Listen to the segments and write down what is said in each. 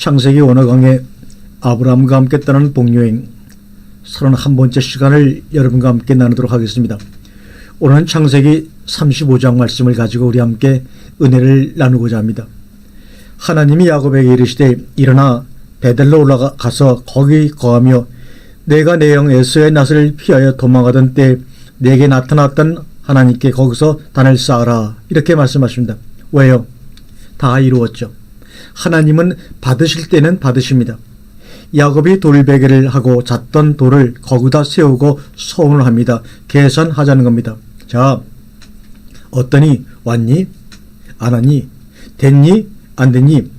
창세기 어느 강의 아브라함과 함께 떠나는 복여행 31번째 시간을 여러분과 함께 나누도록 하겠습니다. 오늘은 창세기 35장 말씀을 가지고 우리 함께 은혜를 나누고자 합니다. 하나님이 야곱에게 이르시되 일어나 베델로 올라가서 거기 거하며 내가 내 형 에서의 낯을 피하여 도망하던 때 내게 나타났던 하나님께 거기서 단을 쌓으라, 이렇게 말씀하십니다. 왜요? 다 이루었죠. 하나님은 받으실 때는 받으십니다. 야곱이 돌베개를 하고 잤던 돌을 거기다 세우고 서원을 합니다. 계산하자는 겁니다. 자, 어떠니? 왔니? 안 왔니? 됐니? 안 됐니?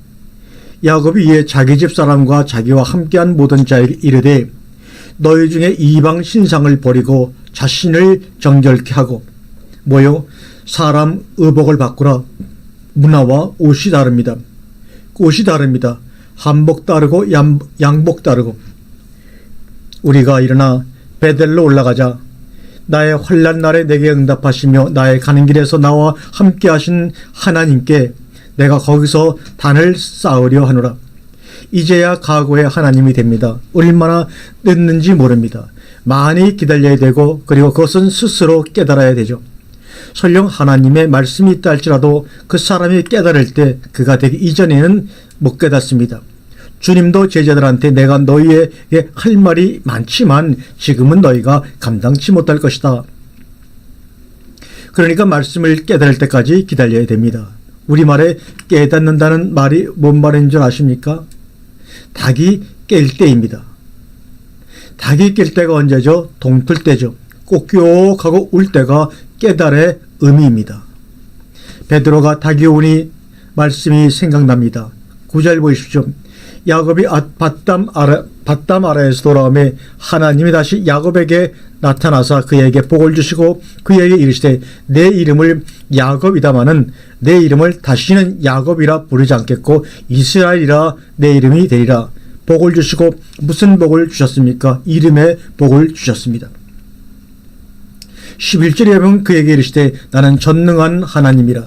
야곱이 이에 자기 집 사람과 자기와 함께한 모든 자에게 이르되 너희 중에 이방 신상을 버리고 자신을 정결케 하고 뭐요? 사람 의복을 바꾸라. 문화와 옷이 다릅니다. 옷이 다릅니다. 한복 다르고 양복 다르고. 우리가 일어나 베델로 올라가자. 나의 환난 날에 내게 응답하시며 나의 가는 길에서 나와 함께 하신 하나님께 내가 거기서 단을 쌓으려 하노라. 이제야 각오의 하나님이 됩니다. 얼마나 늦는지 모릅니다. 많이 기다려야 되고 그리고 그것은 스스로 깨달아야 되죠. 설령 하나님의 말씀이 있다 할지라도 그 사람이 깨달을 때 그가 되기 이전에는 못 깨닫습니다. 주님도 제자들한테 내가 너희에게 할 말이 많지만 지금은 너희가 감당치 못할 것이다. 그러니까 말씀을 깨달을 때까지 기다려야 됩니다. 우리말에 깨닫는다는 말이 뭔 말인 줄 아십니까? 닭이 깰 때입니다. 닭이 깰 때가 언제죠? 동틀 때죠. 꼭욕하고 울 때가 깨달의 의미입니다. 베드로가 닭이 오니 말씀이 생각납니다. 9절 보십시오. 야곱이 밧담 아라에서 돌아오매 하나님이 다시 야곱에게 나타나사 그에게 복을 주시고 그에게 이르시되 내 이름을 야곱이다마는 내 이름을 다시는 야곱이라 부르지 않겠고 이스라엘이라 내 이름이 되리라. 복을 주시고 무슨 복을 주셨습니까? 이름의 복을 주셨습니다. 11절에 보면 그에게 이르시되 나는 전능한 하나님이라.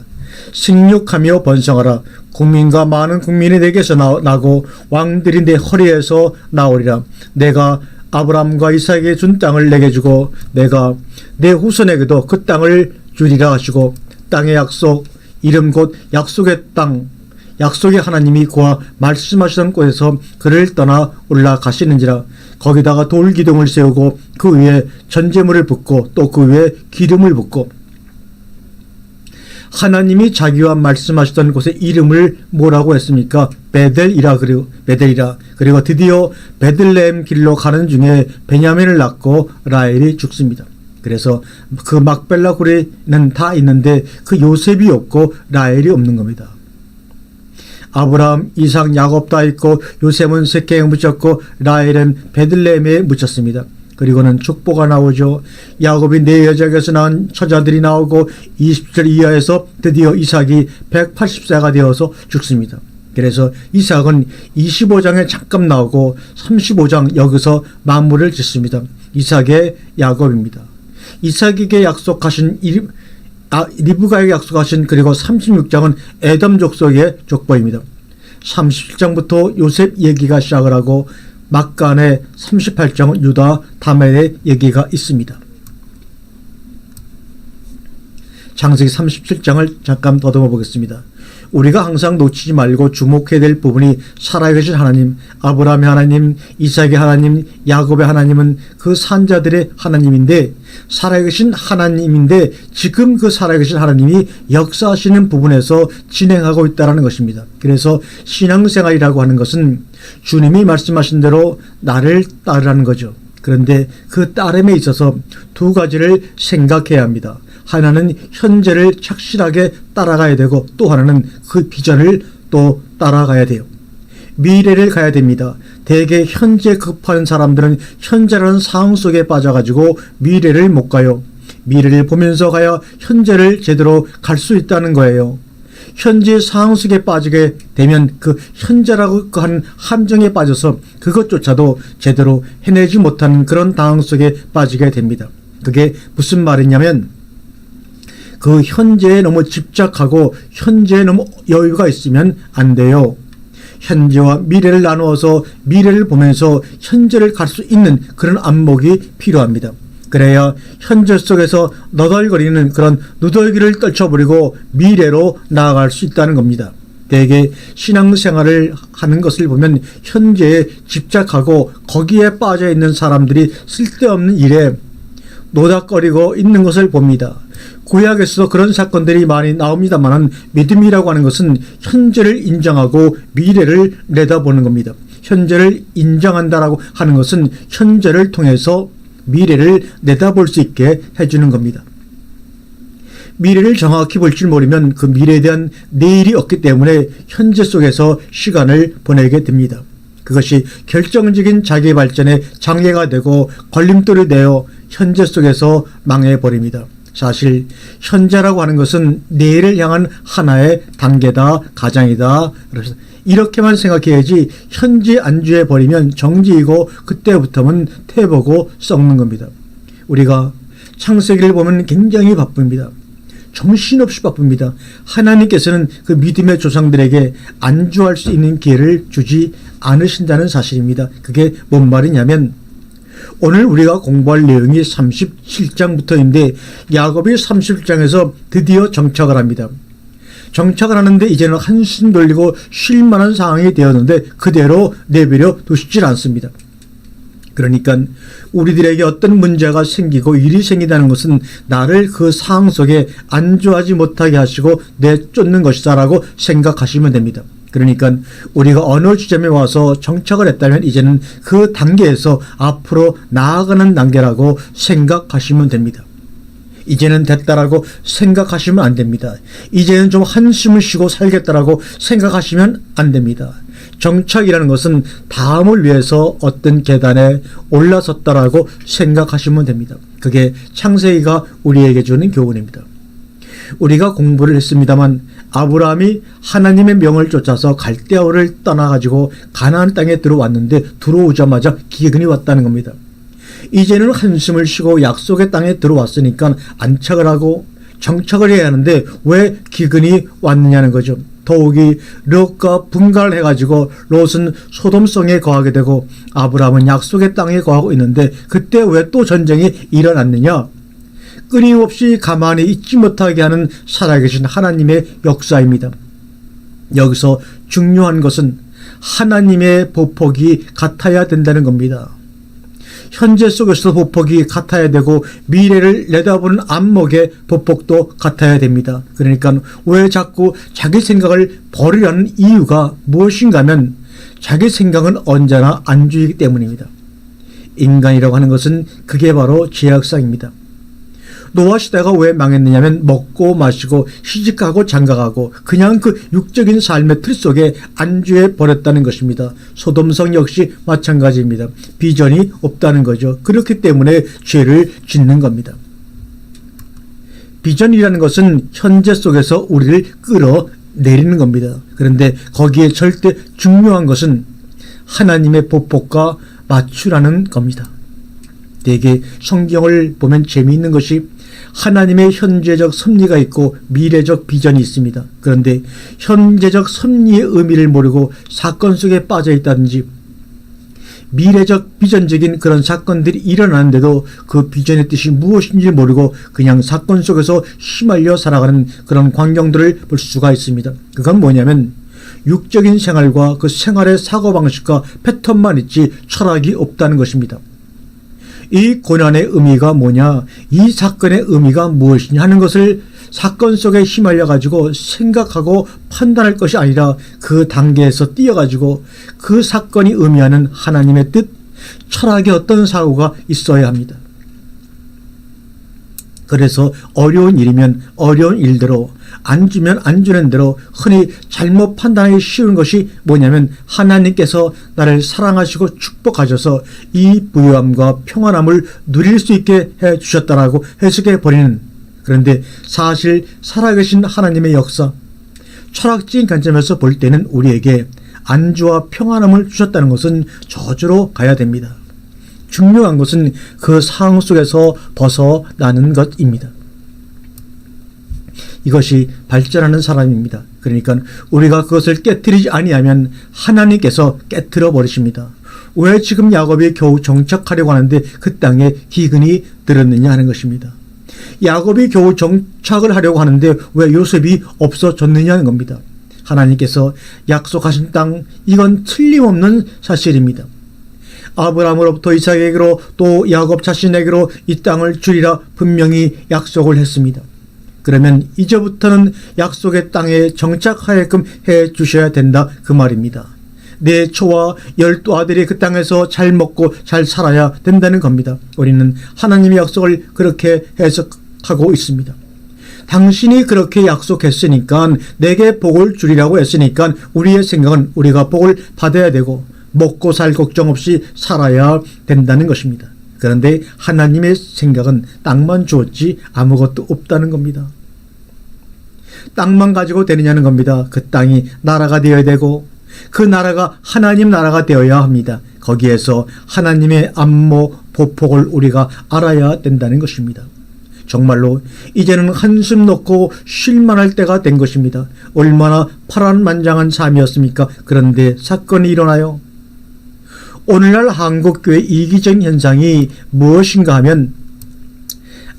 생육하며 번성하라. 국민과 많은 국민이 내게서 나고 왕들이 내 허리에서 나오리라. 내가 아브라함과 이삭에게 준 땅을 내게 주고 내가 내 후손에게도 그 땅을 주리라 하시고 땅의 약속, 이름 곧 약속의 땅, 약속의 하나님이 그와 말씀하시던 곳에서 그를 떠나 올라가시는지라. 거기다가 돌기둥을 세우고 그 위에 전제물을 붓고 또 그 위에 기름을 붓고. 하나님이 자기와 말씀하시던 곳의 이름을 뭐라고 했습니까? 베델이라. 그리고 드디어 베들레헴 길로 가는 중에 베냐민을 낳고 라헬이 죽습니다. 그래서 그 막벨라 굴에는 다 있는데 그 요셉이 없고 라헬이 없는 겁니다. 아브라함, 이삭, 야곱 다 있고 요셉은 세겜에 묻혔고 라헬은 베들레헴에 묻혔습니다. 그리고는 축보가 나오죠. 야곱이 네 여자에게서 낳은 처자들이 나오고 20절 이하에서 드디어 이삭이 180세가 되어서 죽습니다. 그래서 이삭은 25장에 잠깐 나오고 35장 여기서 마무리를 짓습니다. 이삭의 야곱입니다. 이삭에게 약속하신 리브가에게 약속하신 그리고 36장은 에돔 족속의 족보입니다. 37장부터 요셉 얘기가 시작을 하고 막간에 38장은 유다 다멜의 얘기가 있습니다. 창세기 37장을 잠깐 더듬어 보겠습니다. 우리가 항상 놓치지 말고 주목해야 될 부분이 살아계신 하나님, 아브라함의 하나님, 이삭의 하나님, 야곱의 하나님은 그 산자들의 하나님인데 살아계신 하나님인데 지금 그 살아계신 하나님이 역사하시는 부분에서 진행하고 있다는 것입니다. 그래서 신앙생활이라고 하는 것은 주님이 말씀하신 대로 나를 따르라는 거죠. 그런데 그 따름에 있어서 두 가지를 생각해야 합니다. 하나는 현재를 착실하게 따라가야 되고 또 하나는 그 비전을 또 따라가야 돼요. 미래를 가야 됩니다. 대개 현재 급한 사람들은 현재라는 상황 속에 빠져가지고 미래를 못 가요. 미래를 보면서 가야 현재를 제대로 갈 수 있다는 거예요. 현재 상황 속에 빠지게 되면 그 현재라고 하는 함정에 빠져서 그것조차도 제대로 해내지 못하는 그런 당황 속에 빠지게 됩니다. 그게 무슨 말이냐면 그 현재에 너무 집착하고 현재에 너무 여유가 있으면 안 돼요. 현재와 미래를 나누어서 미래를 보면서 현재를 갈 수 있는 그런 안목이 필요합니다. 그래야 현재 속에서 너덜거리는 그런 누더기를 떨쳐버리고 미래로 나아갈 수 있다는 겁니다. 대개 신앙생활을 하는 것을 보면 현재에 집착하고 거기에 빠져 있는 사람들이 쓸데없는 일에 노닥거리고 있는 것을 봅니다. 구약에서도 그런 사건들이 많이 나옵니다만 믿음이라고 하는 것은 현재를 인정하고 미래를 내다보는 겁니다. 현재를 인정한다라고 하는 것은 현재를 통해서 미래를 내다볼 수 있게 해주는 겁니다. 미래를 정확히 볼 줄 모르면 그 미래에 대한 내일이 없기 때문에 현재 속에서 시간을 보내게 됩니다. 그것이 결정적인 자기 발전에 장애가 되고 걸림돌이 되어 현재 속에서 망해버립니다. 사실 현재라고 하는 것은 내일을 향한 하나의 단계다, 가장이다. 그래서 이렇게만 생각해야지 현재 안주해 버리면 정지이고 그때부터는 태보고 썩는 겁니다. 우리가 창세기를 보면 굉장히 바쁩니다. 정신없이 바쁩니다. 하나님께서는 그 믿음의 조상들에게 안주할 수 있는 기회를 주지 않으신다는 사실입니다. 그게 뭔 말이냐면 오늘 우리가 공부할 내용이 37장부터인데 야곱이 37장에서 드디어 정착을 합니다. 정착을 하는데 이제는 한숨 돌리고 쉴 만한 상황이 되었는데 그대로 내버려 두시질 않습니다. 그러니까 우리들에게 어떤 문제가 생기고 일이 생긴다는 것은 나를 그 상황 속에 안주하지 못하게 하시고 내쫓는 것이다 라고 생각하시면 됩니다. 그러니까 우리가 어느 지점에 와서 정착을 했다면 이제는 그 단계에서 앞으로 나아가는 단계라고 생각하시면 됩니다. 이제는 됐다라고 생각하시면 안 됩니다. 이제는 좀 한숨을 쉬고 살겠다라고 생각하시면 안 됩니다. 정착이라는 것은 다음을 위해서 어떤 계단에 올라섰다라고 생각하시면 됩니다. 그게 창세기가 우리에게 주는 교훈입니다. 우리가 공부를 했습니다만 아브라함이 하나님의 명을 쫓아서 갈대아우를 떠나가지고 가나안 땅에 들어왔는데 들어오자마자 기근이 왔다는 겁니다. 이제는 한숨을 쉬고 약속의 땅에 들어왔으니까 안착을 하고 정착을 해야 하는데 왜 기근이 왔느냐는 거죠. 더욱이 롯과 분가를 해가지고 롯은 소돔성에 거하게 되고 아브라함은 약속의 땅에 거하고 있는데 그때 왜 또 전쟁이 일어났느냐. 끊임없이 가만히 있지 못하게 하는 살아계신 하나님의 역사입니다. 여기서 중요한 것은 하나님의 보폭이 같아야 된다는 겁니다. 현재 속에서 보폭이 같아야 되고 미래를 내다보는 안목의 보폭도 같아야 됩니다. 그러니까 왜 자꾸 자기 생각을 버리라는 이유가 무엇인가 하면 자기 생각은 언제나 안주이기 때문입니다. 인간이라고 하는 것은 그게 바로 죄악상입니다. 노아 시대가 왜 망했느냐면 먹고 마시고 시집가고 장가가고 그냥 그 육적인 삶의 틀 속에 안주해 버렸다는 것입니다. 소돔성 역시 마찬가지입니다. 비전이 없다는 거죠. 그렇기 때문에 죄를 짓는 겁니다. 비전이라는 것은 현재 속에서 우리를 끌어내리는 겁니다. 그런데 거기에 절대 중요한 것은 하나님의 보폭과 맞추라는 겁니다. 대개 성경을 보면 재미있는 것이 하나님의 현재적 섭리가 있고 미래적 비전이 있습니다. 그런데 현재적 섭리의 의미를 모르고 사건 속에 빠져 있다든지 미래적 비전적인 그런 사건들이 일어나는데도 그 비전의 뜻이 무엇인지 모르고 그냥 사건 속에서 휘말려 살아가는 그런 광경들을 볼 수가 있습니다. 그건 뭐냐면 육적인 생활과 그 생활의 사고방식과 패턴만 있지 철학이 없다는 것입니다. 이 고난의 의미가 뭐냐, 이 사건의 의미가 무엇이냐 하는 것을 사건 속에 휘말려 가지고 생각하고 판단할 것이 아니라 그 단계에서 뛰어가지고 그 사건이 의미하는 하나님의 뜻, 철학의 어떤 사고가 있어야 합니다. 그래서 어려운 일이면 어려운 일대로, 안 주면 안 주는 대로 흔히 잘못 판단하기 쉬운 것이 뭐냐면 하나님께서 나를 사랑하시고 축복하셔서 이 부유함과 평안함을 누릴 수 있게 해주셨다라고 해석해 버리는, 그런데 사실 살아계신 하나님의 역사, 철학적인 관점에서 볼 때는 우리에게 안주와 평안함을 주셨다는 것은 저주로 가야 됩니다. 중요한 것은 그 상황 속에서 벗어나는 것입니다. 이것이 발전하는 사람입니다. 그러니까 우리가 그것을 깨트리지 아니하면 하나님께서 깨트려 버리십니다. 왜 지금 야곱이 겨우 정착하려고 하는데 그 땅에 기근이 들었느냐 하는 것입니다. 야곱이 겨우 정착을 하려고 하는데 왜 요셉이 없어졌느냐 하는 겁니다. 하나님께서 약속하신 땅, 이건 틀림없는 사실입니다. 아브라함으로부터 이삭에게로 또 야곱 자신에게로 이 땅을 주리라 분명히 약속을 했습니다. 그러면 이제부터는 약속의 땅에 정착하게끔 해 주셔야 된다 그 말입니다. 내 초와 12아들이 그 땅에서 잘 먹고 잘 살아야 된다는 겁니다. 우리는 하나님의 약속을 그렇게 해석하고 있습니다. 당신이 그렇게 약속했으니까, 내게 복을 주리라고 했으니까 우리의 생각은 우리가 복을 받아야 되고 먹고 살 걱정 없이 살아야 된다는 것입니다. 그런데 하나님의 생각은 땅만 주었지 아무것도 없다는 겁니다. 땅만 가지고 되느냐는 겁니다. 그 땅이 나라가 되어야 되고 그 나라가 하나님 나라가 되어야 합니다. 거기에서 하나님의 안모 보폭을 우리가 알아야 된다는 것입니다. 정말로 이제는 한숨 놓고 쉴만할 때가 된 것입니다. 얼마나 파란만장한 삶이었습니까? 그런데 사건이 일어나요. 오늘날 한국교회 이기적인 현상이 무엇인가 하면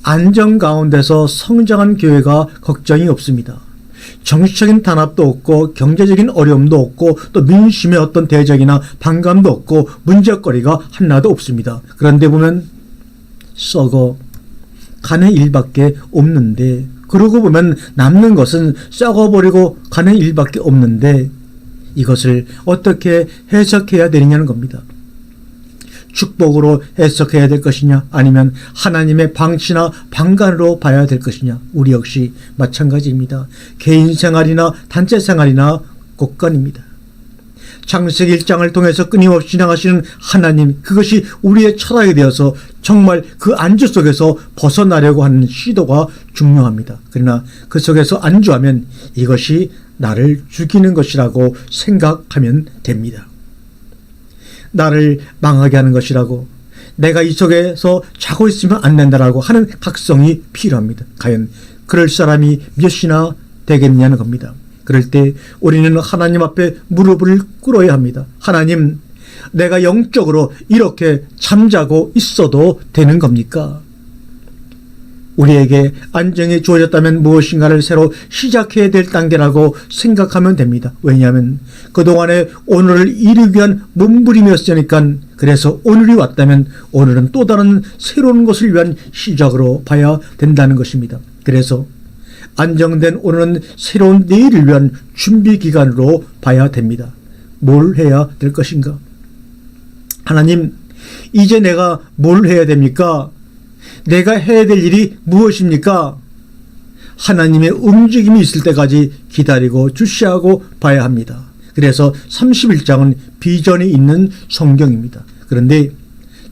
안정 가운데서 성장한 교회가 걱정이 없습니다. 정치적인 단합도 없고 경제적인 어려움도 없고 또 민심의 어떤 대적이나 반감도 없고 문제거리가 하나도 없습니다. 그런데 보면 썩어 가는 일밖에 없는데, 그러고 보면 남는 것은 썩어버리고 가는 일밖에 없는데 이것을 어떻게 해석해야 되느냐는 겁니다. 축복으로 해석해야 될 것이냐, 아니면 하나님의 방치나 방관으로 봐야 될 것이냐. 우리 역시 마찬가지입니다. 개인 생활이나 단체 생활이나 곳간입니다. 창세기 1장을 통해서 끊임없이 나가시는 하나님, 그것이 우리의 철학이 되어서 정말 그 안주 속에서 벗어나려고 하는 시도가 중요합니다. 그러나 그 속에서 안주하면 이것이 나를 죽이는 것이라고 생각하면 됩니다. 나를 망하게 하는 것이라고, 내가 이 속에서 자고 있으면 안 된다라고 하는 각성이 필요합니다. 과연 그럴 사람이 몇이나 되겠냐는 겁니다. 그럴 때 우리는 하나님 앞에 무릎을 꿇어야 합니다. 하나님, 내가 영적으로 이렇게 잠자고 있어도 되는 겁니까? 우리에게 안정이 주어졌다면 무엇인가를 새로 시작해야 될 단계라고 생각하면 됩니다. 왜냐하면 그동안에 오늘을 이루기 위한 몸부림이었으니까, 그래서 오늘이 왔다면 오늘은 또 다른 새로운 것을 위한 시작으로 봐야 된다는 것입니다. 그래서 안정된 오늘은 새로운 내일을 위한 준비 기간으로 봐야 됩니다. 뭘 해야 될 것인가? 하나님, 이제 내가 뭘 해야 됩니까? 내가 해야 될 일이 무엇입니까? 하나님의 움직임이 있을 때까지 기다리고 주시하고 봐야 합니다. 그래서 31장은 비전이 있는 성경입니다. 그런데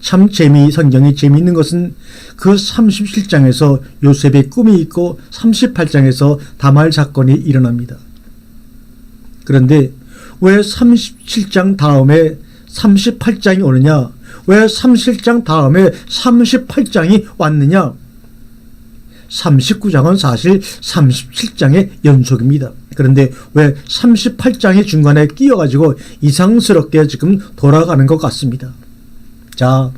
참 성경이 재미있는 것은 그 37장에서 요셉의 꿈이 있고 38장에서 다말 사건이 일어납니다. 그런데 왜 37장 다음에 38장이 오느냐? 왜 37장 다음에 38장이 왔느냐? 39장은 사실 37장의 연속입니다. 그런데 왜 38장이 중간에 끼어가지고 이상스럽게 지금 돌아가는 것 같습니다. 자,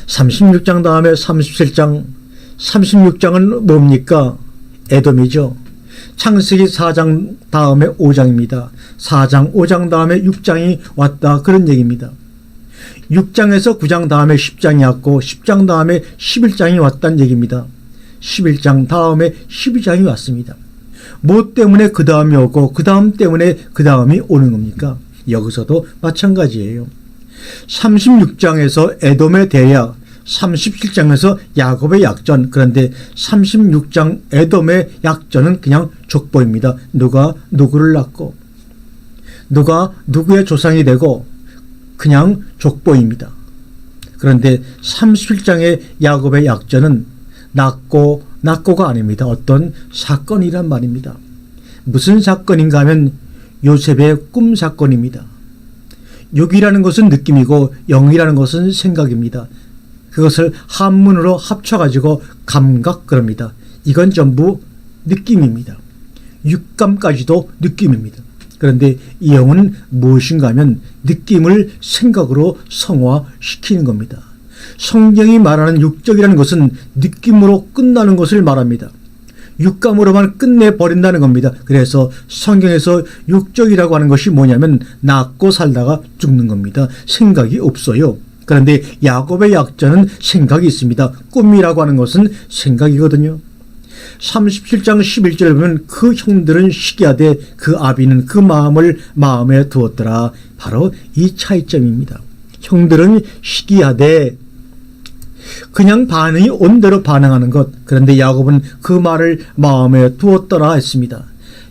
36장 다음에 37장, 36장은 뭡니까? 에돔이죠. 창세기 4장 다음에 5장입니다. 4장, 5장 다음에 6장이 왔다, 그런 얘기입니다. 6장에서 9장 다음에 10장이 왔고 10장 다음에 11장이 왔다는 얘기입니다. 11장 다음에 12장이 왔습니다. 뭐 때문에 그 다음이 오고 그 다음 때문에 그 다음이 오는 겁니까? 여기서도 마찬가지예요. 36장에서 에돔의 대약, 37장에서 야곱의 약전. 그런데 36장 에돔의 약전은 그냥 족보입니다. 누가 누구를 낳고 누가 누구의 조상이 되고 그냥 족보입니다. 그런데 37장의 야곱의 약전은 낳고가 아닙니다. 어떤 사건이란 말입니다. 무슨 사건인가 하면 요셉의 꿈 사건입니다. 6이라는 것은 느낌이고 0이라는 것은 생각입니다. 그것을 한문으로 합쳐가지고 감각 그럽니다. 이건 전부 느낌입니다. 육감까지도 느낌입니다. 그런데 이 영은 무엇인가 하면 느낌을 생각으로 성화시키는 겁니다. 성경이 말하는 육적이라는 것은 느낌으로 끝나는 것을 말합니다. 육감으로만 끝내버린다는 겁니다. 그래서 성경에서 육적이라고 하는 것이 뭐냐면 낳고 살다가 죽는 겁니다. 생각이 없어요. 그런데 야곱의 약자는 생각이 있습니다. 꿈이라고 하는 것은 생각이거든요. 37장 11절에 보면 그 형들은 시기하되 그 아비는 그 마음을 마음에 두었더라. 바로 이 차이점입니다. 형들은 시기하되 그냥 반응이 온 대로 반응하는 것. 그런데 야곱은 그 말을 마음에 두었더라 했습니다.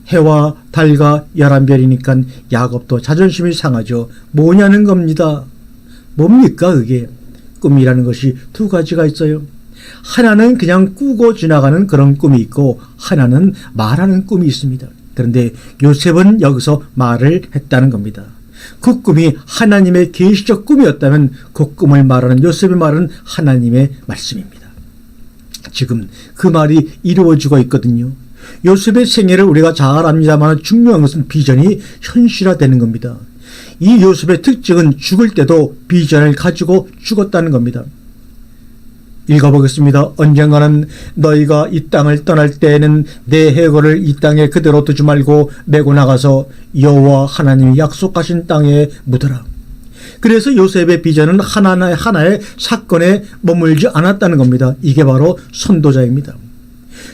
해와 달과 11별이니까 야곱도 자존심이 상하죠. 뭐냐는 겁니다. 뭡니까 그게? 꿈이라는 것이 두 가지가 있어요. 하나는 그냥 꾸고 지나가는 그런 꿈이 있고 하나는 말하는 꿈이 있습니다. 그런데 요셉은 여기서 말을 했다는 겁니다. 그 꿈이 하나님의 계시적 꿈이었다면 그 꿈을 말하는 요셉의 말은 하나님의 말씀입니다. 지금 그 말이 이루어지고 있거든요. 요셉의 생애를 우리가 잘 압니다만 중요한 것은 비전이 현실화되는 겁니다. 이 요셉의 특징은 죽을 때도 비전을 가지고 죽었다는 겁니다. 읽어보겠습니다. 언젠가는 너희가 이 땅을 떠날 때에는 내 해골을 이 땅에 그대로 두지 말고 메고 나가서 여호와 하나님이 약속하신 땅에 묻어라. 그래서 요셉의 비전은 하나의 사건에 머물지 않았다는 겁니다. 이게 바로 선도자입니다.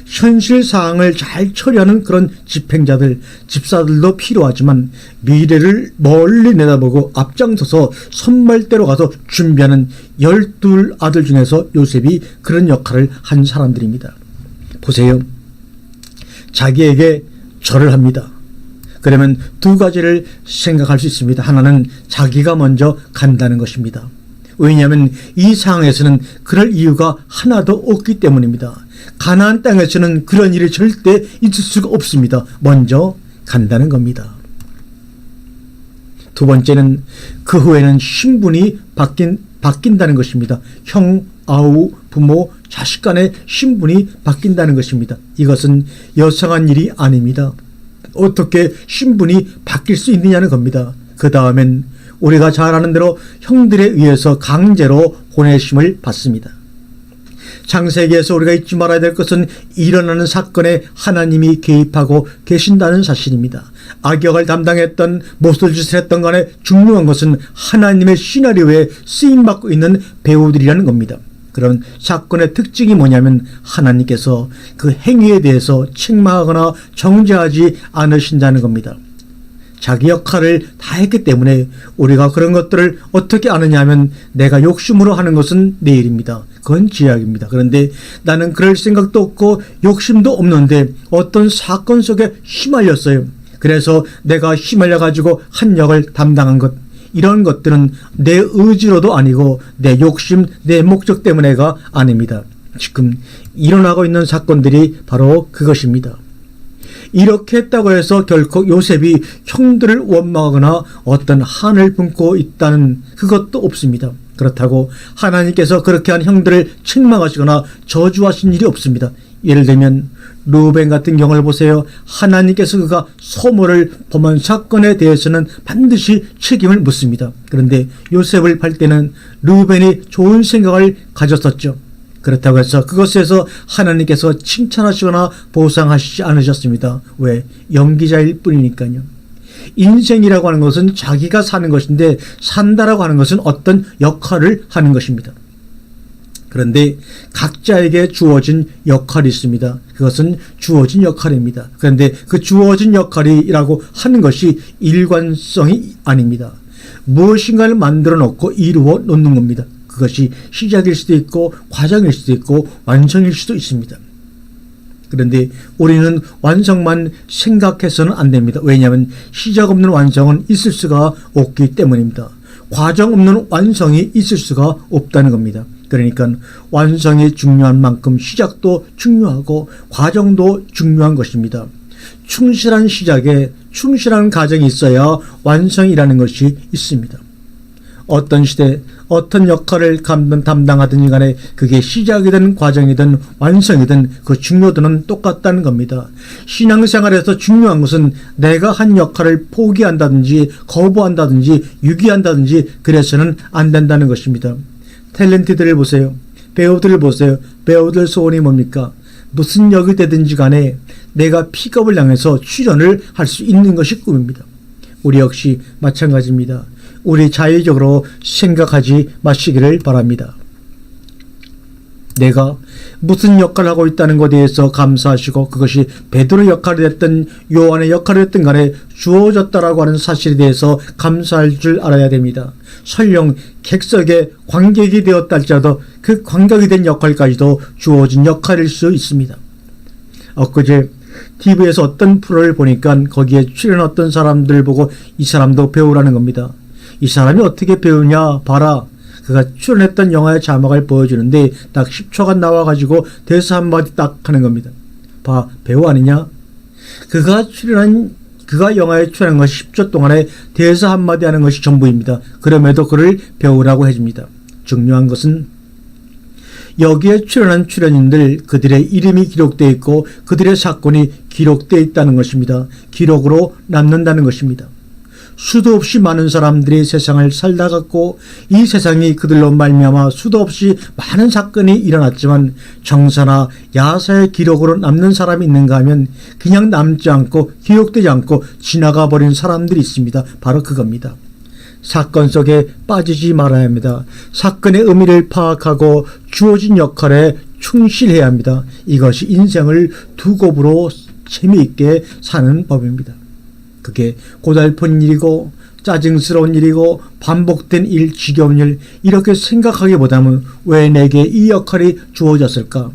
현실 사항을 잘 처리하는 그런 집행자들, 집사들도 필요하지만 미래를 멀리 내다보고 앞장서서 선발대로 가서 준비하는 12 아들 중에서 요셉이 그런 역할을 한 사람들입니다. 보세요. 자기에게 절을 합니다. 그러면 두 가지를 생각할 수 있습니다. 하나는 자기가 먼저 간다는 것입니다. 왜냐하면 이 상황에서는 그럴 이유가 하나도 없기 때문입니다. 가나안 땅에서는 그런 일이 절대 있을 수가 없습니다. 먼저 간다는 겁니다. 두 번째는 그 후에는 신분이 바뀐다는 것입니다. 형, 아우, 부모, 자식 간의 신분이 바뀐다는 것입니다. 이것은 여성한 일이 아닙니다. 어떻게 신분이 바뀔 수 있느냐는 겁니다. 그 다음엔 우리가 잘 아는 대로 형들에 의해서 강제로 보내심을 받습니다. 창세기에서 우리가 잊지 말아야 될 것은 일어나는 사건에 하나님이 개입하고 계신다는 사실입니다. 악역을 담당했던 무엇을 짓을 했던 간에 중요한 것은 하나님의 시나리오에 쓰임받고 있는 배우들이라는 겁니다. 그런 사건의 특징이 뭐냐면 하나님께서 그 행위에 대해서 책망하거나 정죄하지 않으신다는 겁니다. 자기 역할을 다 했기 때문에 우리가 그런 것들을 어떻게 아느냐 하면 내가 욕심으로 하는 것은 내 일입니다. 그건 죄악입니다. 그런데 나는 그럴 생각도 없고 욕심도 없는데 어떤 사건 속에 휘말렸어요. 그래서 내가 휘말려 가지고 한 역을 담당한 것, 이런 것들은 내 의지로도 아니고 내 욕심, 내 목적 때문에가 아닙니다. 지금 일어나고 있는 사건들이 바로 그것입니다. 이렇게 했다고 해서 결코 요셉이 형들을 원망하거나 어떤 한을 품고 있다는 그것도 없습니다. 그렇다고 하나님께서 그렇게 한 형들을 책망하시거나 저주하신 일이 없습니다. 예를 들면 루벤 같은 경우를 보세요. 하나님께서 그가 소모를 범한 사건에 대해서는 반드시 책임을 묻습니다. 그런데 요셉을 팔 때는 루벤이 좋은 생각을 가졌었죠. 그렇다고 해서 그것에서 하나님께서 칭찬하시거나 보상하시지 않으셨습니다. 왜? 연기자일 뿐이니까요. 인생이라고 하는 것은 자기가 사는 것인데 산다라고 하는 것은 어떤 역할을 하는 것입니다. 그런데 각자에게 주어진 역할이 있습니다. 그것은 주어진 역할입니다. 그런데 그 주어진 역할이라고 하는 것이 일관성이 아닙니다. 무엇인가를 만들어 놓고 이루어 놓는 겁니다. 그것이 시작일 수도 있고 과정일 수도 있고 완성일 수도 있습니다. 그런데 우리는 완성만 생각해서는 안 됩니다. 왜냐하면 시작 없는 완성은 있을 수가 없기 때문입니다. 과정 없는 완성이 있을 수가 없다는 겁니다. 그러니까 완성이 중요한 만큼 시작도 중요하고 과정도 중요한 것입니다. 충실한 시작에 충실한 과정이 있어야 완성이라는 것이 있습니다. 어떤 시대, 어떤 역할을 담당하든지 간에 그게 시작이든 과정이든 완성이든 그 중요도는 똑같다는 겁니다. 신앙생활에서 중요한 것은 내가 한 역할을 포기한다든지 거부한다든지 유기한다든지 그래서는 안 된다는 것입니다. 탤런트들을 보세요. 배우들을 보세요. 배우들 소원이 뭡니까? 무슨 역이 되든지 간에 내가 픽업을 향해서 출연을 할 수 있는 것이 꿈입니다. 우리 역시 마찬가지입니다. 우리 자의적으로 생각하지 마시기를 바랍니다. 내가 무슨 역할을 하고 있다는 것에 대해서 감사하시고 그것이 베드로 역할이 됐든 요한의 역할이 됐든 간에 주어졌다라고 하는 사실에 대해서 감사할 줄 알아야 됩니다. 설령 객석의 관객이 되었다 할지라도 그 관객이 된 역할까지도 주어진 역할일 수 있습니다. 엊그제 TV에서 어떤 프로를 보니까 거기에 출연했던 사람들 보고 이 사람도 배우라는 겁니다. 이 사람이 어떻게 배우냐 봐라. 그가 출연했던 영화의 자막을 보여주는데 딱 10초간 나와가지고 대사 한마디 딱 하는 겁니다. 봐, 배우 아니냐? 그가 영화에 출연한 것이 10초 동안에 대사 한마디 하는 것이 전부입니다. 그럼에도 그를 배우라고 해줍니다. 중요한 것은 여기에 출연한 출연인들 그들의 이름이 기록되어 있고 그들의 사건이 기록되어 있다는 것입니다. 기록으로 남는다는 것입니다. 수도 없이 많은 사람들이 세상을 살다 갔고 이 세상이 그들로 말미암아 수도 없이 많은 사건이 일어났지만 정사나 야사의 기록으로 남는 사람이 있는가 하면 그냥 남지 않고 기록되지 않고 지나가 버린 사람들이 있습니다. 바로 그겁니다. 사건 속에 빠지지 말아야 합니다. 사건의 의미를 파악하고 주어진 역할에 충실해야 합니다. 이것이 인생을 두 곱으로 재미있게 사는 법입니다. 그게 고달픈 일이고 짜증스러운 일이고 반복된 일, 지겨운 일 이렇게 생각하기보다는 왜 내게 이 역할이 주어졌을까?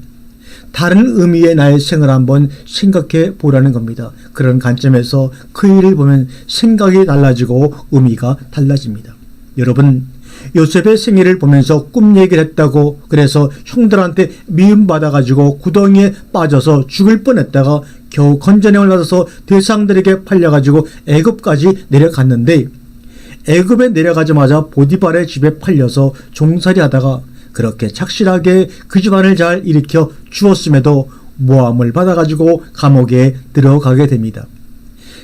다른 의미의 나의 생을 한번 생각해 보라는 겁니다. 그런 관점에서 그 일을 보면 생각이 달라지고 의미가 달라집니다. 여러분, 요셉의 생애를 보면서 꿈 얘기를 했다고 그래서 형들한테 미움받아가지고 구덩이에 빠져서 죽을 뻔했다가 겨우 건전형을 받아서 대상들에게 팔려가지고 애굽까지 내려갔는데 애굽에 내려가자마자 보디발의 집에 팔려서 종살이 하다가 그렇게 착실하게 그 집안을 잘 일으켜 주었음에도 모함을 받아가지고 감옥에 들어가게 됩니다.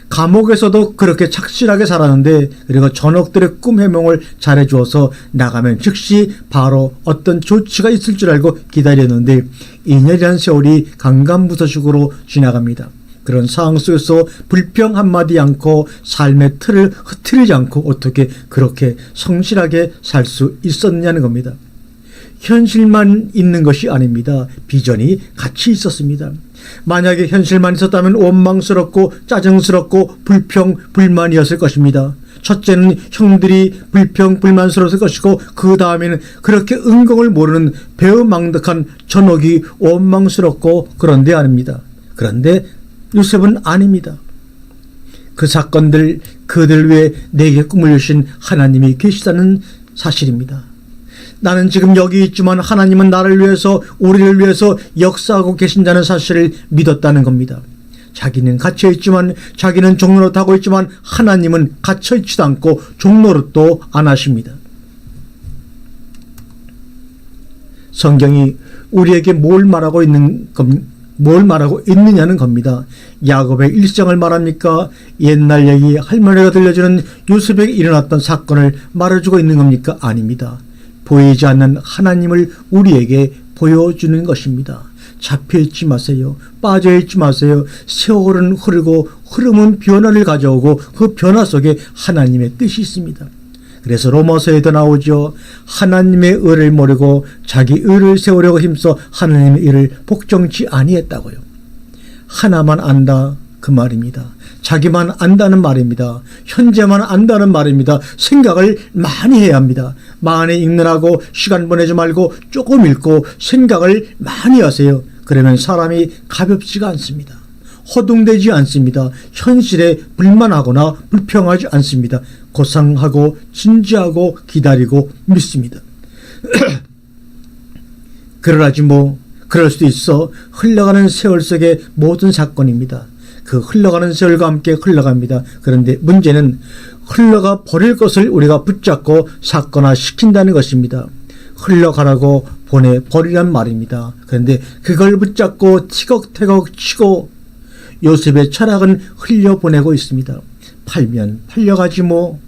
감옥에서도 그렇게 착실하게 살았는데 그리고 전역들의 꿈 해몽을 잘해주어서 나가면 즉시 바로 어떤 조치가 있을 줄 알고 기다렸는데 2년이라는 세월이 강간무소식으로 지나갑니다. 그런 상황 속에서 불평 한마디 않고 삶의 틀을 흐트리지 않고 어떻게 그렇게 성실하게 살 수 있었느냐는 겁니다. 현실만 있는 것이 아닙니다. 비전이 같이 있었습니다. 만약에 현실만 있었다면 원망스럽고 짜증스럽고 불평, 불만이었을 것입니다. 첫째는 형들이 불평, 불만스러웠을 것이고 그 다음에는 그렇게 은공을 모르는 배은망덕한 전옥이 원망스럽고 그런데 아닙니다. 그런데 요셉은 아닙니다. 그 사건들, 그들 위해 내게 꿈을 주신 하나님이 계시다는 사실입니다. 나는 지금 여기 있지만 하나님은 나를 위해서 우리를 위해서 역사하고 계신다는 사실을 믿었다는 겁니다. 자기는 갇혀있지만 자기는 종노릇하고 있지만 하나님은 갇혀있지도 않고 종노릇도 안 하십니다. 성경이 우리에게 뭘 말하고 있느냐는 겁니다. 야곱의 일생을 말합니까? 옛날 얘기 할머니가 들려주는 요셉에게 일어났던 사건을 말해주고 있는 겁니까? 아닙니다. 보이지 않는 하나님을 우리에게 보여주는 것입니다. 잡혀있지 마세요. 빠져있지 마세요. 세월은 흐르고 흐름은 변화를 가져오고 그 변화 속에 하나님의 뜻이 있습니다. 그래서 로마서에도 나오죠. 하나님의 의를 모르고 자기 의를 세우려고 힘써 하나님의 의를 복종치 아니했다고요. 하나만 안다 그 말입니다. 자기만 안다는 말입니다. 현재만 안다는 말입니다. 생각을 많이 해야 합니다. 많이 읽느라고 시간 보내지 말고 조금 읽고 생각을 많이 하세요. 그러면 사람이 가볍지가 않습니다. 허둥대지 않습니다. 현실에 불만하거나 불평하지 않습니다. 고상하고 진지하고 기다리고 믿습니다. 그러라지 뭐 그럴 수도 있어. 흘러가는 세월 속의 모든 사건입니다. 그 흘러가는 세월과 함께 흘러갑니다. 그런데 문제는 흘러가 버릴 것을 우리가 붙잡고 샀거나 시킨다는 것입니다. 흘러가라고 보내버리란 말입니다. 그런데 그걸 붙잡고 티격태격 치고 요셉의 철학은 흘려보내고 있습니다. 팔면 팔려가지 뭐,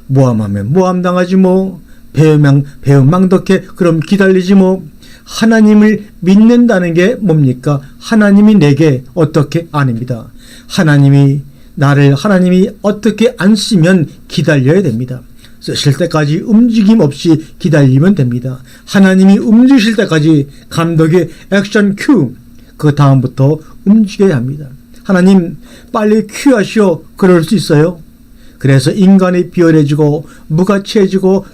모함하면 모함당하지 뭐, 배우면 망덕해 그럼 기다리지 뭐. 하나님을 믿는다는 게 뭡니까? 하나님이 내게 어떻게 아닙니다. 하나님이 어떻게 안 쓰면 기다려야 됩니다. 쓰실 때까지 움직임 없이 기다리면 됩니다. 하나님이 움직이실 때까지 감독의 액션 큐, 그 다음부터 움직여야 합니다. 하나님 빨리 큐하시오. 그럴 수 있어요. 그래서 인간이 비열해지고 무가치해지고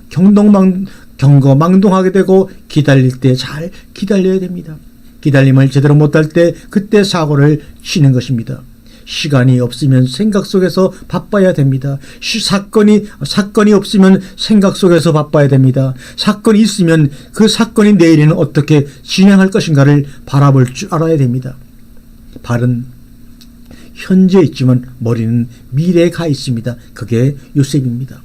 경거망동하게 되고 기다릴 때 잘 기다려야 됩니다. 기다림을 제대로 못할 때 그때 사고를 치는 것입니다. 시간이 없으면 생각 속에서 바빠야 됩니다. 사건이 없으면 생각 속에서 바빠야 됩니다. 사건이 있으면 그 사건이 내일에는 어떻게 진행할 것인가를 바라볼 줄 알아야 됩니다. 발은 현재에 있지만 머리는 미래에 가 있습니다. 그게 요셉입니다.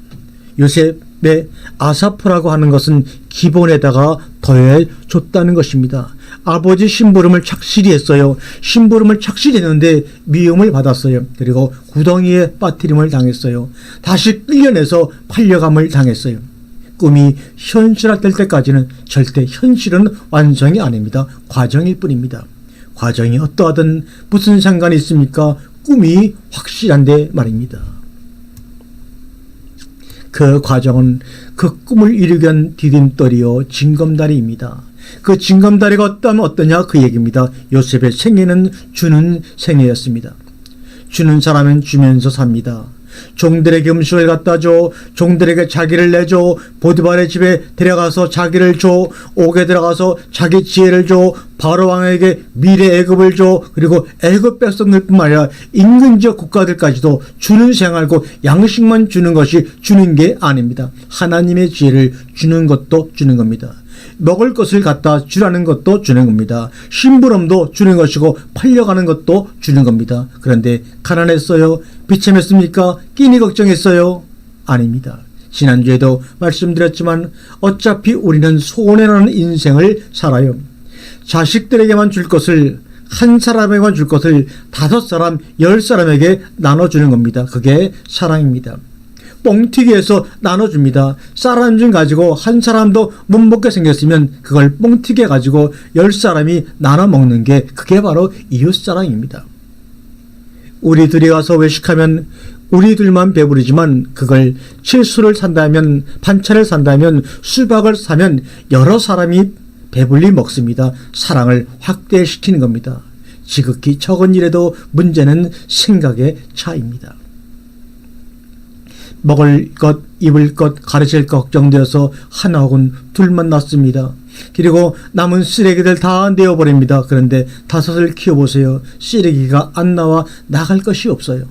요셉의 아사프라고 하는 것은 기본에다가 더해 줬다는 것입니다. 아버지 심부름을 착실히 했어요. 심부름을 착실히 했는데 미움을 받았어요. 그리고 구덩이에 빠뜨림을 당했어요. 다시 끌려내서 팔려감을 당했어요. 꿈이 현실화될 때까지는 절대 현실은 완성이 아닙니다. 과정일 뿐입니다. 과정이 어떠하든 무슨 상관이 있습니까? 꿈이 확실한데 말입니다. 그 과정은 그 꿈을 이루기 위한 디딤돌이요 징검다리입니다. 그 징검다리가 어떠하면 어떠냐 그 얘기입니다. 요셉의 생애는 주는 생애였습니다. 주는 사람은 주면서 삽니다. 종들에게 음식을 갖다 줘, 종들에게 자기를 내줘, 보디발의 집에 데려가서 자기를 줘, 옥에 들어가서 자기 지혜를 줘, 바로 왕에게 미래 애굽을 줘, 그리고 애굽 백성들뿐만 아니라 인근 지역 국가들까지도 주는 생활고 양식만 주는 것이 주는 게 아닙니다. 하나님의 지혜를 주는 것도 주는 겁니다. 먹을 것을 갖다 주라는 것도 주는 겁니다. 심부름도 주는 것이고 팔려가는 것도 주는 겁니다. 그런데 가난했어요? 비참했습니까? 끼니 걱정했어요? 아닙니다. 지난주에도 말씀드렸지만 어차피 우리는 손해라는 인생을 살아요. 자식들에게만 줄 것을 한 사람에게만 줄 것을 5사람, 10사람에게 나눠주는 겁니다. 그게 사랑입니다. 뻥튀기해서 나눠줍니다. 쌀 한 줌 가지고 한 사람도 못 먹게 생겼으면 그걸 뻥튀기해 가지고 10사람이 나눠 먹는 게 그게 바로 이웃사랑입니다. 우리들이 가서 외식하면 우리들만 배부르지만 그걸 채소를 산다면, 반찬을 산다면, 수박을 사면 여러 사람이 배불리 먹습니다. 사랑을 확대시키는 겁니다. 지극히 적은 일에도 문제는 생각의 차이입니다. 먹을 것, 입을 것, 가르칠 것 걱정되어서 하나 혹은 둘만 낳습니다. 그리고 남은 쓰레기들 다 내어버립니다. 그런데 5을 키워보세요. 쓰레기가 안 나와 나갈 것이 없어요.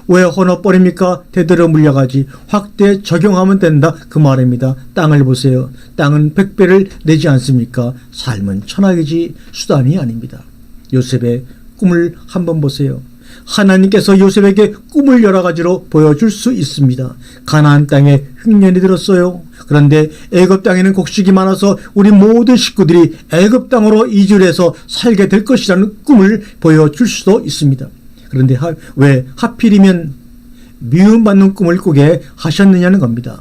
왜 헌어버립니까? 되돌려 물려가지. 확대 적용하면 된다 그 말입니다. 땅을 보세요. 땅은 100배를 내지 않습니까? 삶은 천하이지 수단이 아닙니다. 요셉의 꿈을 한번 보세요. 하나님께서 요셉에게 꿈을 여러 가지로 보여줄 수 있습니다. 가나안 땅에 흉년이 들었어요. 그런데 애굽 땅에는 곡식이 많아서 우리 모든 식구들이 애굽 땅으로 이주를 해서 살게 될 것이라는 꿈을 보여줄 수도 있습니다. 그런데 왜 하필이면 미움받는 꿈을 꾸게 하셨느냐는 겁니다.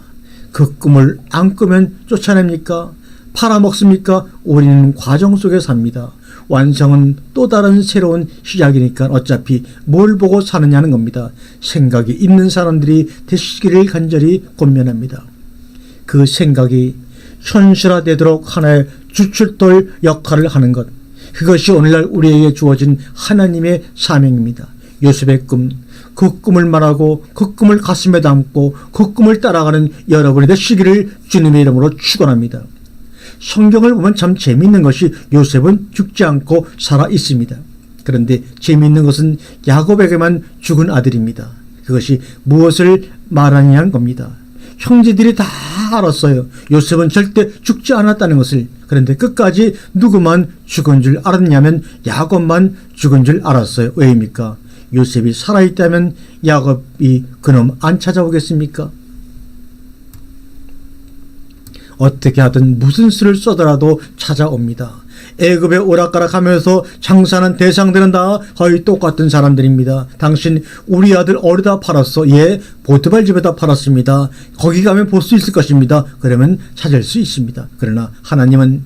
그 꿈을 안 꾸면 쫓아냅니까? 팔아먹습니까? 우리는 과정 속에 삽니다. 완성은 또 다른 새로운 시작이니까 어차피 뭘 보고 사느냐는 겁니다. 생각이 있는 사람들이 되시기를 간절히 권면합니다. 그 생각이 현실화되도록 하나의 주춧돌 역할을 하는 것, 그것이 오늘날 우리에게 주어진 하나님의 사명입니다. 요셉의 꿈, 그 꿈을 말하고 그 꿈을 가슴에 담고 그 꿈을 따라가는 여러분이 되시기를 주님의 이름으로 축원합니다. 성경을 보면 참 재미있는 것이 요셉은 죽지 않고 살아 있습니다. 그런데 재미있는 것은 야곱에게만 죽은 아들입니다. 그것이 무엇을 말하냐는 겁니다. 형제들이 다 알았어요. 요셉은 절대 죽지 않았다는 것을. 그런데 끝까지 누구만 죽은 줄 알았냐면 야곱만 죽은 줄 알았어요. 왜입니까? 요셉이 살아있다면 야곱이 그놈 안 찾아오겠습니까? 어떻게 하든 무슨 수를 써더라도 찾아옵니다. 애굽에 오락가락하면서 장사하는 대상들은 다 거의 똑같은 사람들입니다. 당신 우리 아들 어디다 팔았어? 예, 보트발 집에다 팔았습니다. 거기 가면 볼 수 있을 것입니다. 그러면 찾을 수 있습니다. 그러나 하나님은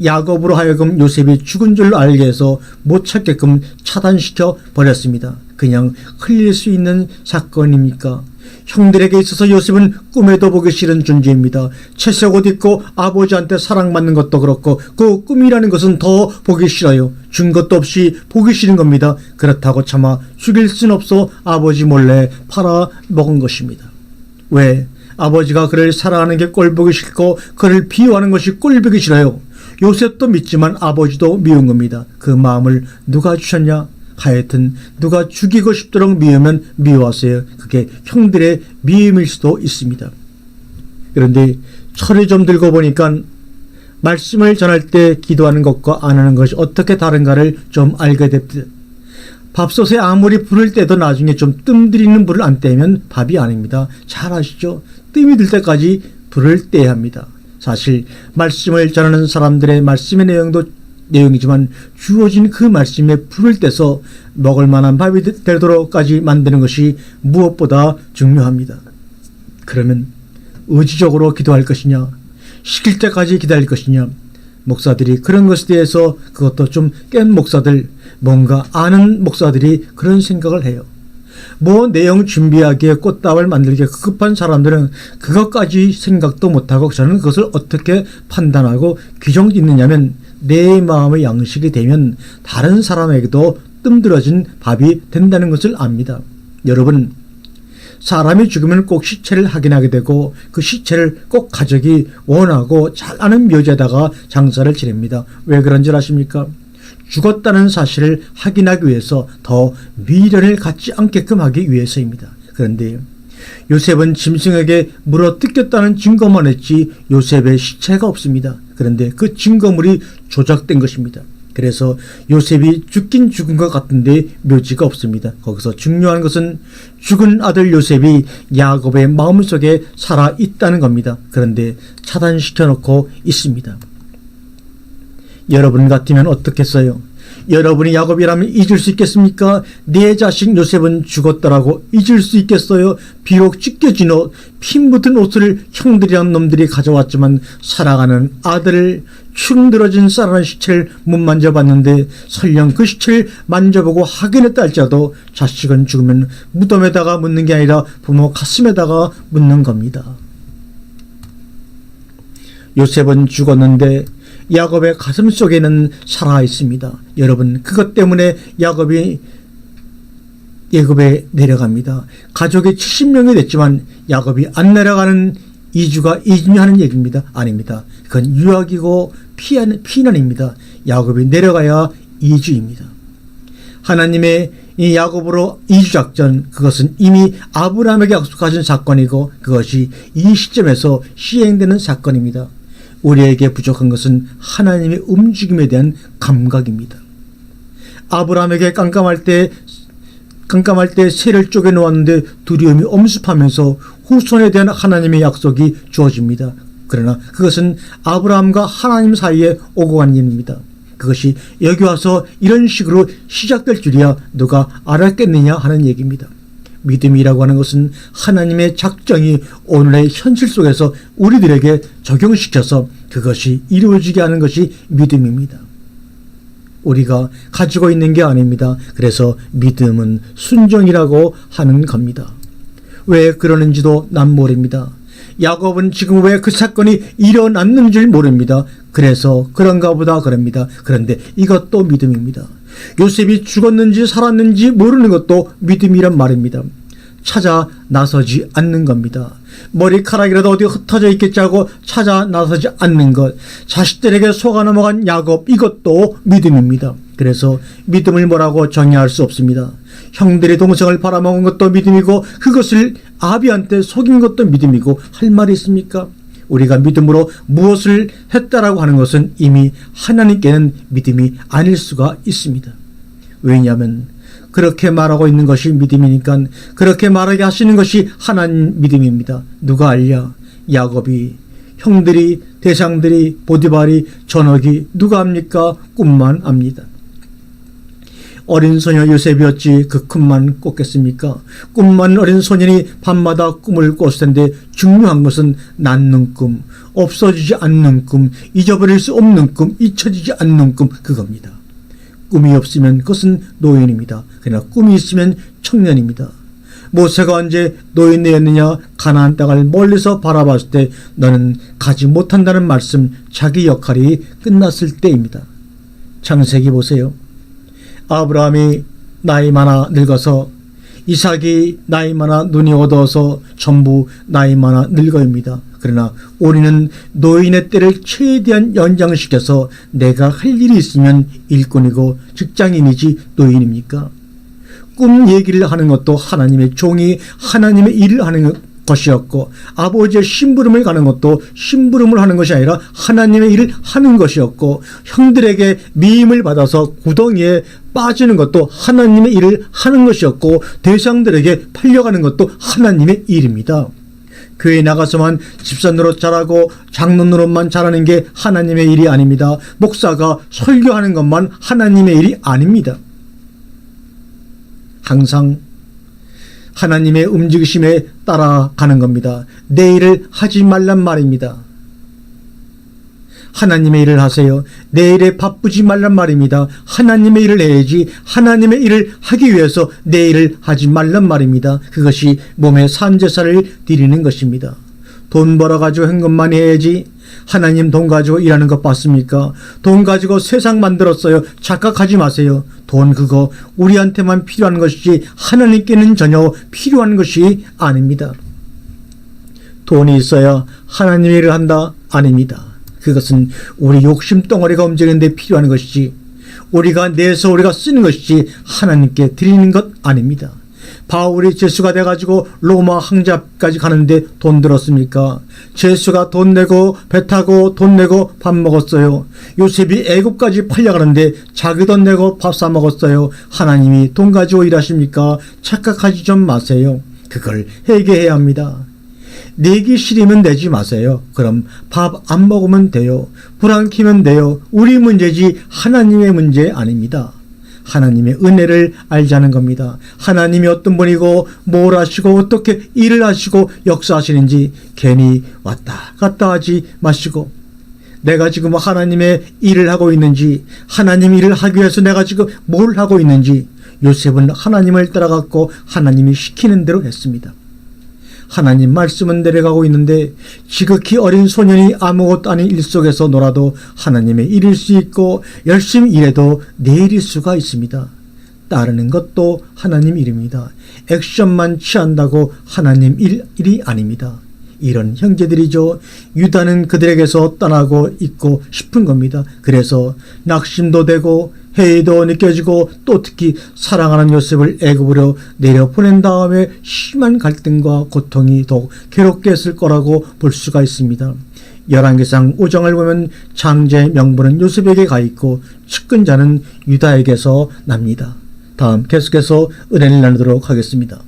야곱으로 하여금 요셉이 죽은 줄 알게 해서 못 찾게끔 차단시켜 버렸습니다. 그냥 흘릴 수 있는 사건입니까? 형들에게 있어서 요셉은 꿈에도 보기 싫은 존재입니다. 채색 옷 입고 아버지한테 사랑받는 것도 그렇고 그 꿈이라는 것은 더 보기 싫어요. 준 것도 없이 보기 싫은 겁니다. 그렇다고 차마 죽일 순 없어 아버지 몰래 팔아먹은 것입니다. 왜? 아버지가 그를 사랑하는 게 꼴보기 싫고 그를 비호하는 것이 꼴보기 싫어요. 요셉도 믿지만 아버지도 미운 겁니다. 그 마음을 누가 주셨냐? 하여튼 누가 죽이고 싶도록 미우면 미워하세요. 그게 형들의 미움일 수도 있습니다. 그런데 철이 좀 들고 보니까 말씀을 전할 때 기도하는 것과 안 하는 것이 어떻게 다른가를 좀 알게 됩니다. 밥솥에 아무리 불을 떼도 나중에 좀 뜸 들이는 불을 안 떼면 밥이 아닙니다. 잘 아시죠? 뜸이 들 때까지 불을 떼야 합니다. 사실 말씀을 전하는 사람들의 말씀의 내용이지만 주어진 그 말씀에 불을 떼서 먹을 만한 밥이 되도록까지 만드는 것이 무엇보다 중요합니다. 그러면 의지적으로 기도할 것이냐, 시킬 때까지 기다릴 것이냐. 목사들이 그런 것에 대해서 그것도 좀 깬 목사들, 뭔가 아는 목사들이 그런 생각을 해요. 뭐 내용 준비하기에 꽃다발 만들기에 급한 사람들은 그것까지 생각도 못하고 저는 그것을 어떻게 판단하고 규정 짓느냐면 내 마음의 양식이 되면 다른 사람에게도 뜸들어진 밥이 된다는 것을 압니다. 여러분, 사람이 죽으면 꼭 시체를 확인하게 되고 그 시체를 꼭 가족이 원하고 잘 아는 묘지에다가 장사를 지냅니다. 왜 그런 줄 아십니까? 죽었다는 사실을 확인하기 위해서 더 미련을 갖지 않게끔 하기 위해서입니다. 그런데 요셉은 짐승에게 물어 뜯겼다는 증거만 했지 요셉의 시체가 없습니다. 그런데 그 증거물이 조작된 것입니다. 그래서 요셉이 죽긴 죽은 것 같은데 묘지가 없습니다. 거기서 중요한 것은 죽은 아들 요셉이 야곱의 마음속에 살아있다는 겁니다. 그런데 차단시켜 놓고 있습니다. 여러분 같으면 어떻겠어요? 여러분이 야곱이라면 잊을 수 있겠습니까? 내 자식 요셉은 죽었더라고 잊을 수 있겠어요? 비록 찢겨진 옷, 피 묻은 옷을 형들이란 놈들이 가져왔지만 사랑하는 아들을 충들어진 쌀아는 시체를 못 만져봤는데 설령 그 시체를 만져보고 확인했다 할지라도 자식은 죽으면 무덤에다가 묻는 게 아니라 부모 가슴에다가 묻는 겁니다. 요셉은 죽었는데 야곱의 가슴 속에는 살아 있습니다. 여러분, 그것 때문에 야곱이 애굽에 내려갑니다. 가족이 70명이 됐지만 야곱이 안 내려가는 이주가 이주하는 얘기입니다. 아닙니다. 그건 유학이고 피난입니다. 야곱이 내려가야 이주입니다. 하나님의 이 야곱으로 이주작전, 그것은 이미 아브라함에게 약속하신 사건이고 그것이 이 시점에서 시행되는 사건입니다. 우리에게 부족한 것은 하나님의 움직임에 대한 감각입니다. 아브라함에게 깜깜할 때 새를 쪼개 놓았는데 두려움이 엄습하면서 후손에 대한 하나님의 약속이 주어집니다. 그러나 그것은 아브라함과 하나님 사이에 오고 간 일입니다. 그것이 여기 와서 이런 식으로 시작될 줄이야 누가 알았겠느냐 하는 얘기입니다. 믿음이라고 하는 것은 하나님의 작정이 오늘의 현실 속에서 우리들에게 적용시켜서 그것이 이루어지게 하는 것이 믿음입니다. 우리가 가지고 있는 게 아닙니다. 그래서 믿음은 순종이라고 하는 겁니다. 왜 그러는지도 난 모릅니다. 야곱은 지금 왜 그 사건이 일어났는 줄 모릅니다. 그래서 그런가 보다 그럽니다. 그런데 이것도 믿음입니다. 요셉이 죽었는지 살았는지 모르는 것도 믿음이란 말입니다. 찾아 나서지 않는 겁니다. 머리카락이라도 어디 흩어져 있겠지 하고 찾아 나서지 않는 것. 자식들에게 속아 넘어간 야곱, 이것도 믿음입니다. 그래서 믿음을 뭐라고 정의할 수 없습니다. 형들이 동생을 팔아먹은 것도 믿음이고 그것을 아비한테 속인 것도 믿음이고 할 말이 있습니까? 우리가 믿음으로 무엇을 했다라고 하는 것은 이미 하나님께는 믿음이 아닐 수가 있습니다. 왜냐하면 그렇게 말하고 있는 것이 믿음이니까 그렇게 말하게 하시는 것이 하나님 믿음입니다. 누가 알랴? 야곱이, 형들이, 대장들이, 보디발이, 전역이 누가 압니까? 꿈만 압니다. 어린 소녀 요셉이었지 그 꿈만 꿨겠습니까? 꿈만 어린 소년이 밤마다 꿈을 꿨을 텐데 중요한 것은 낫는 꿈, 없어지지 않는 꿈, 잊어버릴 수 없는 꿈, 잊혀지지 않는 꿈, 그겁니다. 꿈이 없으면 그것은 노인입니다. 그러나 꿈이 있으면 청년입니다. 모세가 언제 노인이었느냐? 가나안 땅을 멀리서 바라봤을 때 너는 가지 못한다는 말씀, 자기 역할이 끝났을 때입니다. 창세기 보세요. 아브라함이 나이 많아 늙어서, 이삭이 나이 많아 눈이 어두워서 전부 나이 많아 늙어입니다. 그러나 우리는 노인의 때를 최대한 연장시켜서 내가 할 일이 있으면 일꾼이고 직장인이지 노인입니까? 꿈 얘기를 하는 것도 하나님의 종이 하나님의 일을 하는 것이었고, 아버지의 심부름을 가는 것도 심부름을 하는 것이 아니라 하나님의 일을 하는 것이었고, 형들에게 미임을 받아서 구덩이에 빠지는 것도 하나님의 일을 하는 것이었고, 대상들에게 팔려가는 것도 하나님의 일입니다. 교회에 나가서만 집사 노릇 잘하고 장로 노릇만 잘하는 게 하나님의 일이 아닙니다. 목사가 설교하는 것만 하나님의 일이 아닙니다. 항상 하나님의 움직이심에 따라가는 겁니다. 내 일을 하지 말란 말입니다. 하나님의 일을 하세요. 내 일에 바쁘지 말란 말입니다. 하나님의 일을 해야지 하나님의 일을 하기 위해서 내 일을 하지 말란 말입니다. 그것이 몸의 산제사를 드리는 것입니다. 돈 벌어가지고 한 것만 해야지 하나님 돈 가지고 일하는 것 봤습니까? 돈 가지고 세상 만들었어요. 착각하지 마세요. 돈 그거 우리한테만 필요한 것이지 하나님께는 전혀 필요한 것이 아닙니다. 돈이 있어야 하나님의 일을 한다? 아닙니다. 그것은 우리 욕심 덩어리가 움직이는 데 필요한 것이지 우리가 내서 우리가 쓰는 것이지 하나님께 드리는 것 아닙니다. 바울이 죄수가 돼가지고 로마 항잡까지 가는데 돈 들었습니까? 죄수가 돈 내고 배 타고 돈 내고 밥 먹었어요. 요셉이 애국까지 팔려가는데 자기 돈 내고 밥 사 먹었어요. 하나님이 돈 가지고 일하십니까? 착각하지 좀 마세요. 그걸 회개해야 합니다. 내기 싫으면 내지 마세요. 그럼 밥 안 먹으면 돼요. 불 안 켜면 돼요. 우리 문제지 하나님의 문제 아닙니다. 하나님의 은혜를 알자는 겁니다. 하나님이 어떤 분이고 뭘 하시고 어떻게 일을 하시고 역사하시는지 괜히 왔다 갔다 하지 마시고, 내가 지금 하나님의 일을 하고 있는지, 하나님 일을 하기 위해서 내가 지금 뭘 하고 있는지. 요셉은 하나님을 따라갔고 하나님이 시키는 대로 했습니다. 하나님 말씀은 내려가고 있는데 지극히 어린 소년이 아무것도 아닌 일 속에서 놀아도 하나님의 일일 수 있고 열심히 일해도 내일일 수가 있습니다. 따르는 것도 하나님 일입니다. 액션만 취한다고 하나님 일이 아닙니다. 이런 형제들이죠. 유다는 그들에게서 떠나고 있고 싶은 겁니다. 그래서 낙심도 되고 회의도 느껴지고 또 특히 사랑하는 요셉을 애굽으로 내려보낸 다음에 심한 갈등과 고통이 더욱 괴롭게 했을 거라고 볼 수가 있습니다. 열왕기상 5장을 보면 장자의 명분은 요셉에게 가 있고 측근자는 유다에게서 납니다. 다음 계속해서 은혜를 나누도록 하겠습니다.